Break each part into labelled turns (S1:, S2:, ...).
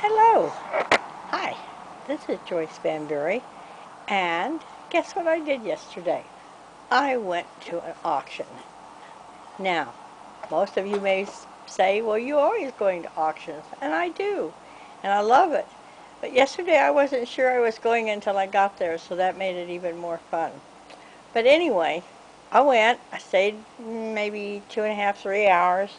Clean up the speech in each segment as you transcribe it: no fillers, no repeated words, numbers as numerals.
S1: Hello. Hi. This is Joyce Banbury. And guess what I did yesterday? I went to an auction. Now, most of you may say, well, you're always going to auctions. And I do. And I love it. But yesterday I wasn't sure I was going until I got there, so that made it even more fun. But anyway, I went. I stayed maybe 2.5, 3 hours.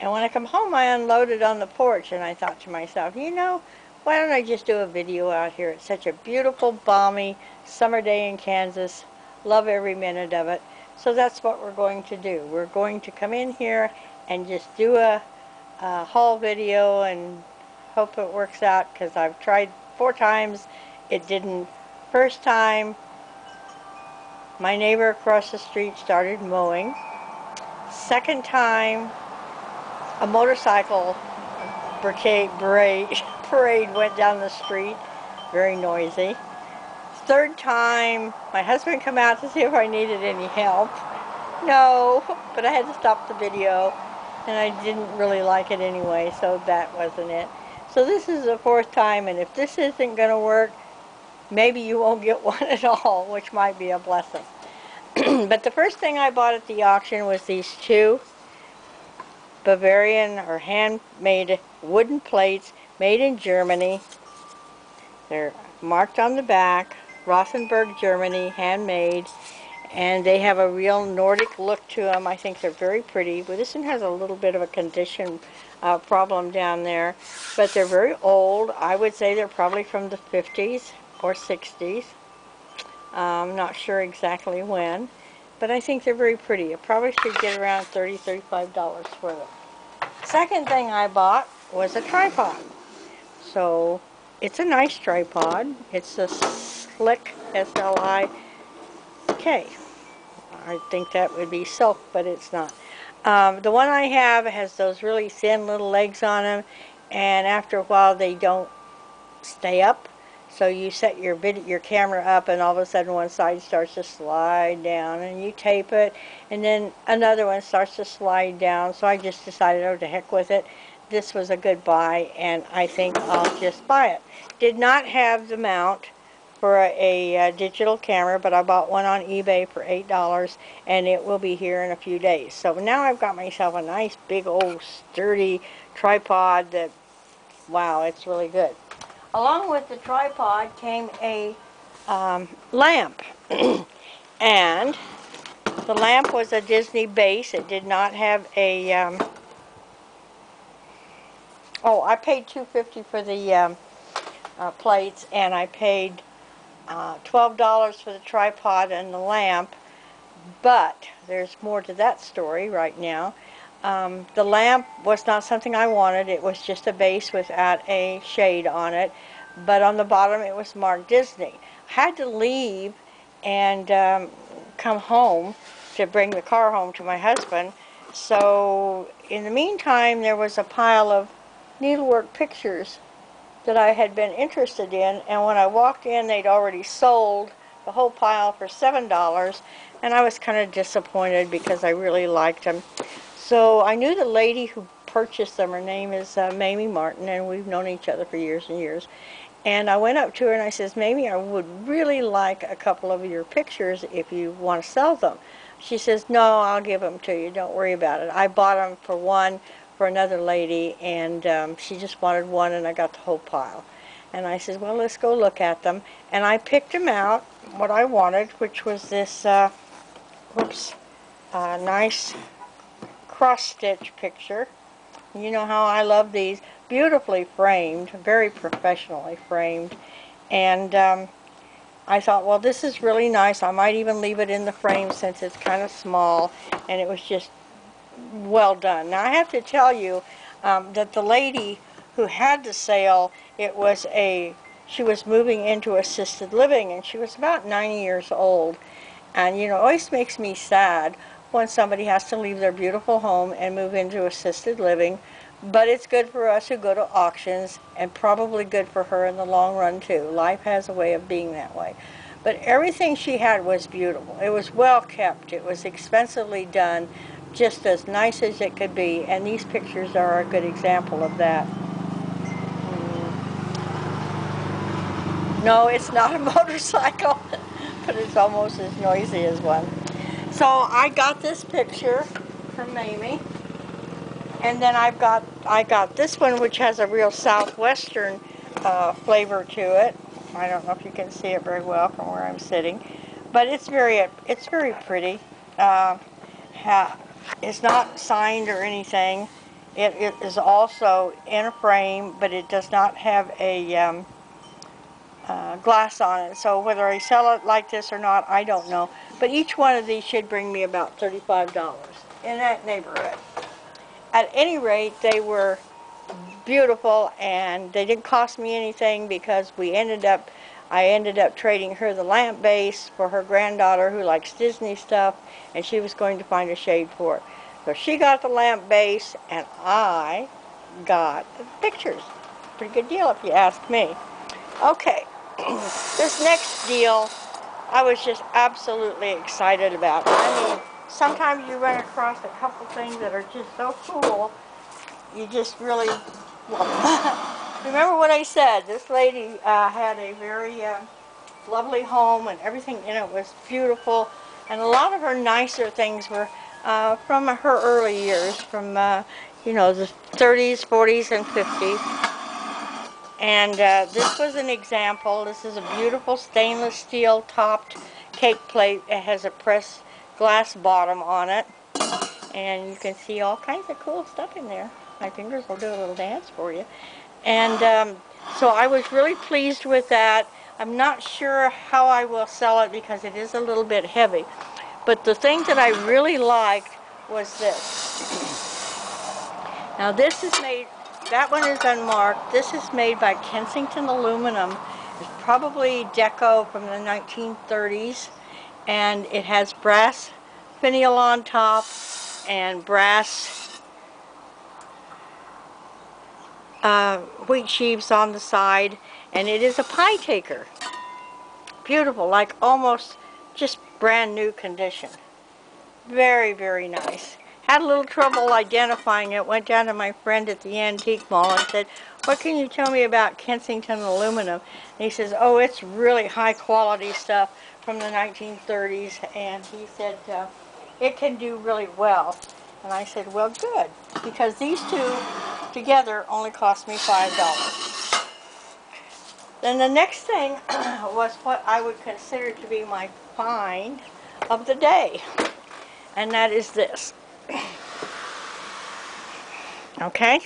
S1: And when I come home, I unloaded on the porch, and I thought to myself, you know, why don't I just do a video out here? It's such a beautiful, balmy summer day in Kansas. Love every minute of it. So that's what we're going to do. We're going to come in here and just do a haul video and hope it works out, because I've tried 4 times. It didn't. First time, my neighbor across the street started mowing. Second time, a motorcycle parade went down the street, very noisy. Third time, my husband came out to see if I needed any help. No, but I had to stop the video, and I didn't really like it anyway, so that wasn't it. So this is the 4th time, and if this isn't going to work, maybe you won't get one at all, which might be a blessing. But the first thing I bought at the auction was these 2 Bavarian or handmade wooden plates made in Germany. They're marked on the back, Rothenburg, Germany, handmade, and they have a real Nordic look to them. I think they're very pretty, but this one has a little bit of a condition problem down there, but they're very old. I would say they're probably from the 50s or 60s. I'm not sure exactly when. But I think they're very pretty. I probably should get around $30, $35 for them. Second thing I bought was a tripod. So it's a nice tripod. It's a Slick, S-L-I-K. I think that would be silk, but it's not. The one I have has those really thin little legs on them, and after a while they don't stay up. So you set your camera up, and all of a sudden one side starts to slide down, and you tape it, and then another one starts to slide down. So I just decided, oh, to heck with it. This was a good buy, and I think I'll just buy it. Did not have the mount for a digital camera, but I bought one on eBay for $8, and it will be here in a few days. So now I've got myself a nice big old sturdy tripod that, wow, it's really good. Along with the tripod came a lamp, and the lamp was a Disney base. It did not have a, I paid $2.50 for the plates, and I paid $12 for the tripod and the lamp, but there's more to that story right now. The lamp was not something I wanted. It was just a base without a shade on it, but on the bottom it was marked Disney. I had to leave and come home to bring the car home to my husband, so in the meantime there was a pile of needlework pictures that I had been interested in, and when I walked in they'd already sold the whole pile for $7, and I was kind of disappointed because I really liked them. So I knew the lady who purchased them. Her name is Mamie Martin, and we've known each other for years and years. And I went up to her and I says, Mamie, I would really like a couple of your pictures if you want to sell them. She says, no, I'll give them to you. Don't worry about it. I bought them for one for another lady, and she just wanted one, and I got the whole pile. And I said, well, let's go look at them. And I picked them out, what I wanted, which was this, nice cross-stitch picture. You know how I love these. Beautifully framed, very professionally framed. And I thought, well, this is really nice. I might even leave it in the frame since it's kind of small, and it was just well done. Now I have to tell you that the lady who had the sale, she was moving into assisted living, and she was about 90 years old. And you know, it always makes me sad when somebody has to leave their beautiful home and move into assisted living, but it's good for us who go to auctions, and probably good for her in the long run too. Life has a way of being that way. But everything she had was beautiful. It was well kept. It was expensively done, just as nice as it could be, and these pictures are a good example of that. No, it's not a motorcycle, but it's almost as noisy as one. So I got this picture from Mamie, and then I got this one, which has a real southwestern flavor to it. I don't know if you can see it very well from where I'm sitting, but it's very pretty. Uh, it's not signed or anything. It is also in a frame, but it does not have a glass on it. So whether I sell it like this or not, I don't know. But each one of these should bring me about $35 in that neighborhood. At any rate, they were beautiful, and they didn't cost me anything because I ended up trading her the lamp base for her granddaughter who likes Disney stuff, and she was going to find a shade for it. So she got the lamp base, and I got the pictures. Pretty good deal if you ask me. Okay, this next deal I was just absolutely excited about. I mean, sometimes you run across a couple things that are just so cool, you just really remember what I said. This lady had a very lovely home, and everything in it was beautiful, and a lot of her nicer things were from her early years, from you know, the 30s, 40s, and 50s. And this was an example. This is a beautiful stainless steel topped cake plate. It has a pressed glass bottom on it, and you can see all kinds of cool stuff in there. My fingers will do a little dance for you. And so I was really pleased with that. I'm not sure how I will sell it because it is a little bit heavy. But the thing that I really liked was this. Now this is made, that one is unmarked. This is made by Kensington Aluminum. It's probably deco from the 1930s. And it has brass finial on top and brass wheat sheaves on the side. And it is a pie taker. Beautiful, like almost just brand new condition. Very, very nice. Had a little trouble identifying it. Went down to my friend at the antique mall and said, "What can you tell me about Kensington Aluminum?" And he says, "Oh, it's really high quality stuff from the 1930s." And he said, "It can do really well." And I said, "Well, good, because these two together only cost me $5. Then the next thing was what I would consider to be my find of the day. And that is this. Okay?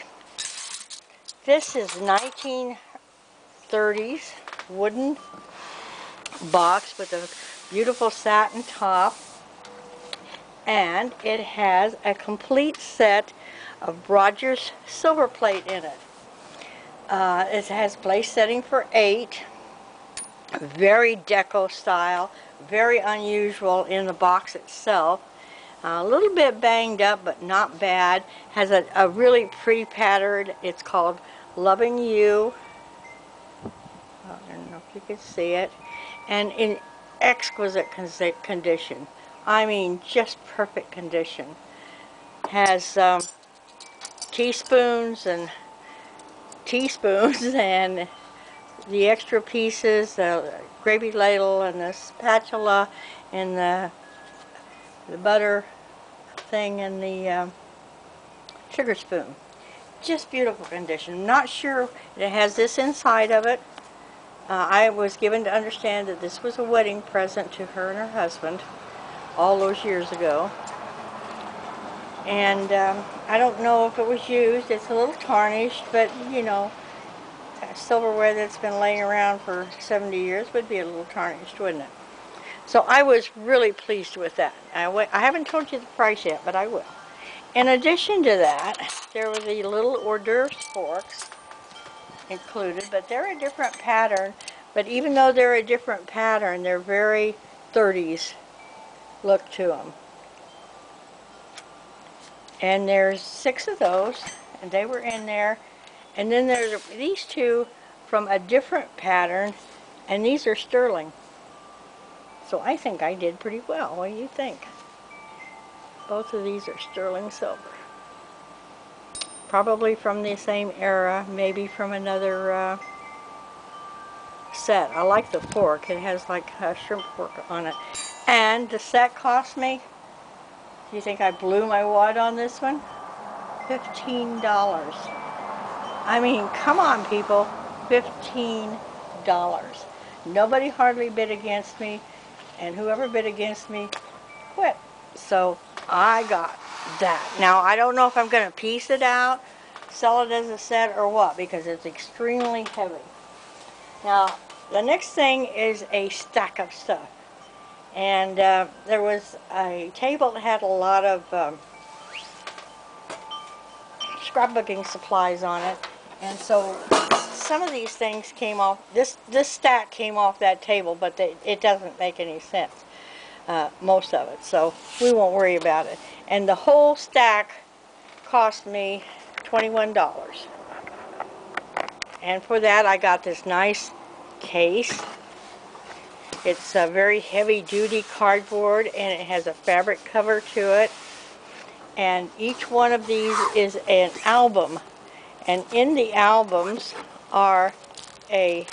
S1: This is 1930s wooden box with a beautiful satin top. And it has a complete set of Rogers silver plate in it. It has place setting for 8. Very deco style. Very unusual in the box itself. A little bit banged up, but not bad. Has a really pretty pattern. It's called Loving You. I don't know if you can see it. And in exquisite condition. I mean, just perfect condition. Has teaspoons and the extra pieces, the gravy ladle and the spatula and the butter thing and the sugar spoon. Just beautiful condition. I'm not sure it has this inside of it. I was given to understand that this was a wedding present to her and her husband all those years ago. And I don't know if it was used. It's a little tarnished, but you know, silverware that's been laying around for 70 years would be a little tarnished, wouldn't it? So I was really pleased with that. I haven't told you the price yet, but I will. In addition to that, there were the little hors d'oeuvres forks included, but they're a different pattern. But even though they're a different pattern, they're very 30s look to them. And there's 6 of those, and they were in there. And then there's these 2 from a different pattern, and these are sterling. So I think I did pretty well. What do you think? Both of these are sterling silver. Probably from the same era, maybe from another set. I like the fork. It has like a shrimp fork on it. And the set cost me, do you think I blew my wad on this one? $15. I mean, come on, people. $15. Nobody hardly bid against me, and whoever bid against me quit. So I got that. Now, I don't know if I'm going to piece it out, sell it as a set, or what, because it's extremely heavy. Now, the next thing is a stack of stuff. And there was a table that had a lot of scrapbooking supplies on it. And so some of these things came off, this stack came off that table, but it doesn't make any sense, most of it. So we won't worry about it. And the whole stack cost me $21. And for that I got this nice case. It's a very heavy-duty cardboard, and it has a fabric cover to it. And each one of these is an album. And in the albums are an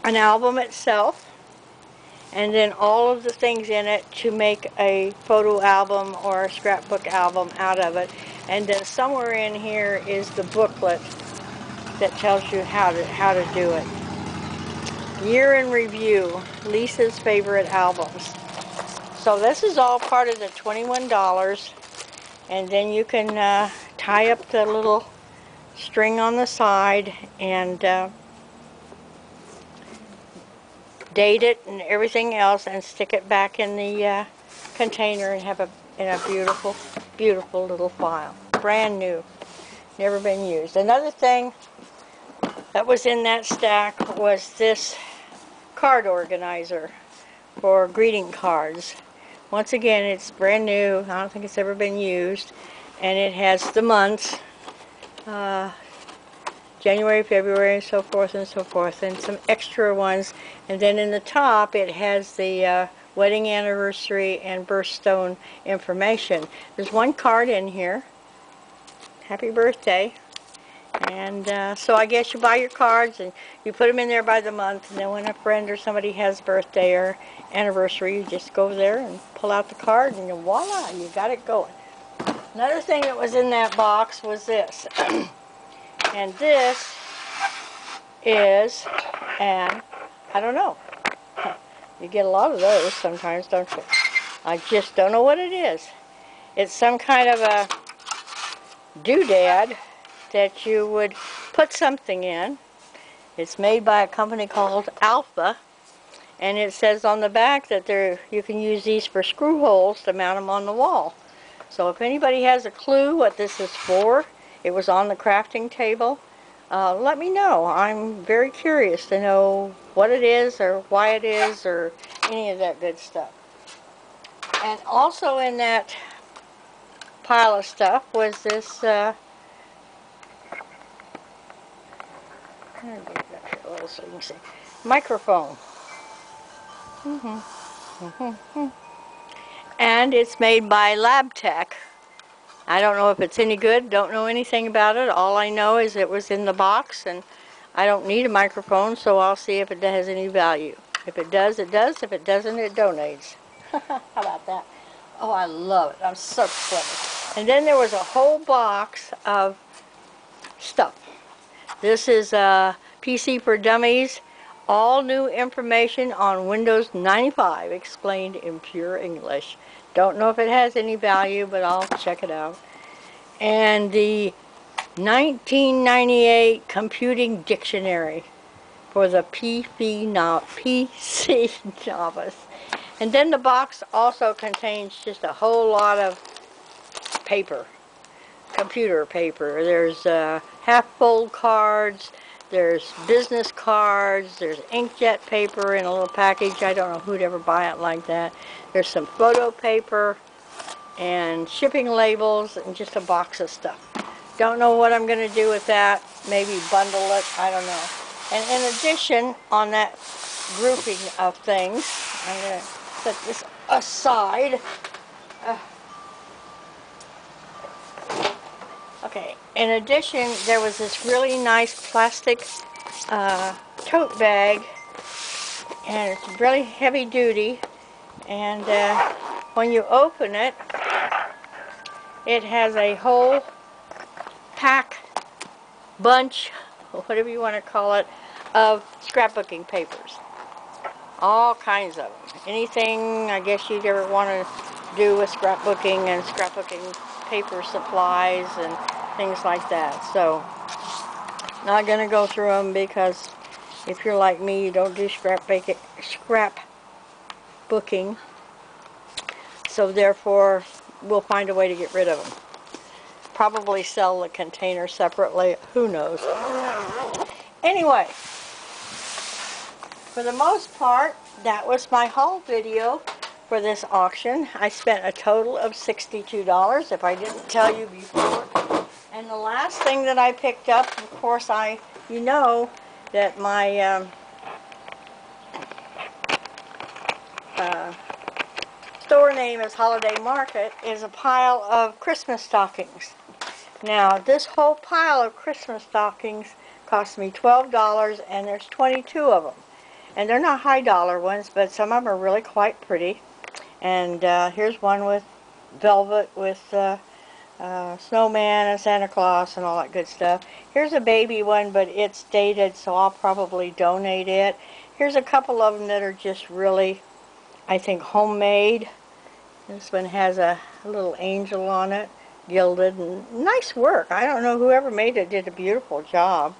S1: album itself, and then all of the things in it to make a photo album or a scrapbook album out of it. And then somewhere in here is the booklet that tells you how to do it. Year in review, Lisa's favorite albums. So this is all part of the $21, and then you can tie up the little string on the side and date it and everything else, and stick it back in the container and have in a beautiful, beautiful little file. Brand new, never been used. Another thing that was in that stack was this card organizer for greeting cards. Once again, it's brand new. I don't think it's ever been used. And it has the months, January, February, and so forth, and some extra ones. And then in the top, it has the wedding anniversary and birthstone information. There's one card in here. Happy birthday. And so I guess you buy your cards and you put them in there by the month, and then when a friend or somebody has birthday or anniversary, you just go there and pull out the card, and voila, you got it going. Another thing that was in that box was this. And this is I don't know. You get a lot of those sometimes, don't you? I just don't know what it is. It's some kind of a doodad that you would put something in. It's made by a company called Alpha, and it says on the back that you can use these for screw holes to mount them on the wall. So if anybody has a clue what this is for, it was on the crafting table, let me know. I'm very curious to know what it is or why it is or any of that good stuff. And also in that pile of stuff was this so you can see, microphone. And it's made by LabTech. I don't know if it's any good, don't know anything about it. All I know is it was in the box, and I don't need a microphone, so I'll see if it has any value. If it does, it does. If it doesn't, it donates. How about that? Oh, I love it. I'm so clever. And then there was a whole box of stuff. This is PC for Dummies. All new information on Windows 95 explained in pure English. Don't know if it has any value, but I'll check it out. And the 1998 Computing Dictionary for the PC novice. And then the box also contains just a whole lot of paper, computer paper. There's half-fold cards, there's business cards, there's inkjet paper in a little package. I don't know who'd ever buy it like that. There's some photo paper and shipping labels and just a box of stuff. Don't know what I'm going to do with that. Maybe bundle it. I don't know. And in addition, on that grouping of things, I'm going to set this aside. Okay, in addition, there was this really nice plastic tote bag, and it's really heavy duty, and when you open it, it has a whole pack, bunch, whatever you want to call it, of scrapbooking papers. All kinds of them. Anything I guess you'd ever want to do with scrapbooking and scrapbooking paper supplies and things like that. So, not going to go through them because if you're like me, you don't do scrapbooking. So therefore, we'll find a way to get rid of them. Probably sell the container separately. Who knows? Anyway, for the most part, that was my haul video for this auction. I spent a total of $62, if I didn't tell you before. And the last thing that I picked up, of course, you know that my store name is Holiday Market, is a pile of Christmas stockings. Now, this whole pile of Christmas stockings cost me $12, and there's 22 of them. And they're not high dollar ones, but some of them are really quite pretty. And here's one with velvet with snowman and Santa Claus and all that good stuff. Here's a baby one, but it's dated, so I'll probably donate it. Here's a couple of them that are just really, I think, homemade. This one has a little angel on it, gilded, and nice work. I don't know, whoever made it did a beautiful job.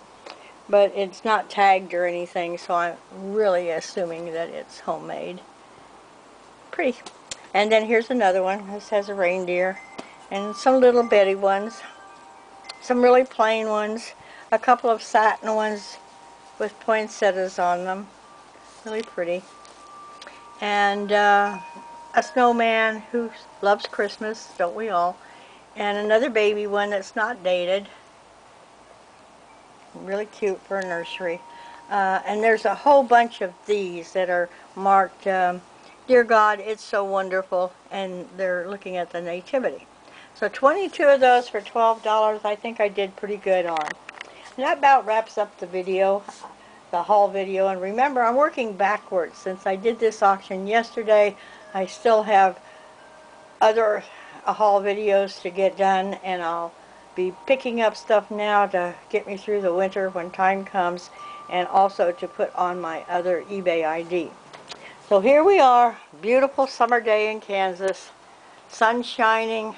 S1: But it's not tagged or anything, so I'm really assuming that it's homemade. Pretty. And then here's another one. This has a reindeer. And some little bitty ones. Some really plain ones. A couple of satin ones with poinsettias on them. Really pretty. And a snowman who loves Christmas, don't we all? And another baby one that's not dated. Really cute for a nursery. And there's a whole bunch of these that are marked, Dear God, it's so wonderful, and they're looking at the Nativity. So 22 of those for $12, I think I did pretty good on. And that about wraps up the video, the haul video. And remember, I'm working backwards. Since I did this auction yesterday, I still have other haul videos to get done, and I'll be picking up stuff now to get me through the winter when time comes, and also to put on my other eBay ID. So here we are, beautiful summer day in Kansas, sun shining,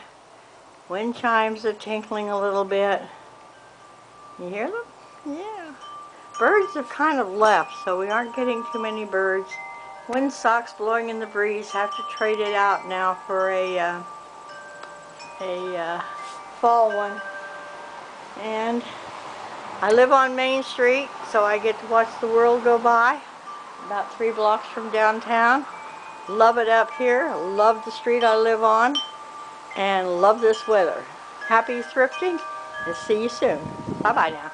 S1: wind chimes are tinkling a little bit. You hear them? Yeah. Birds have kind of left, so we aren't getting too many birds. Wind socks blowing in the breeze. Have to trade it out now for a fall one. And I live on Main Street, so I get to watch the world go by. About 3 blocks from downtown. Love it up here. Love the street I live on. And love this weather. Happy thrifting, and see you soon. Bye-bye now.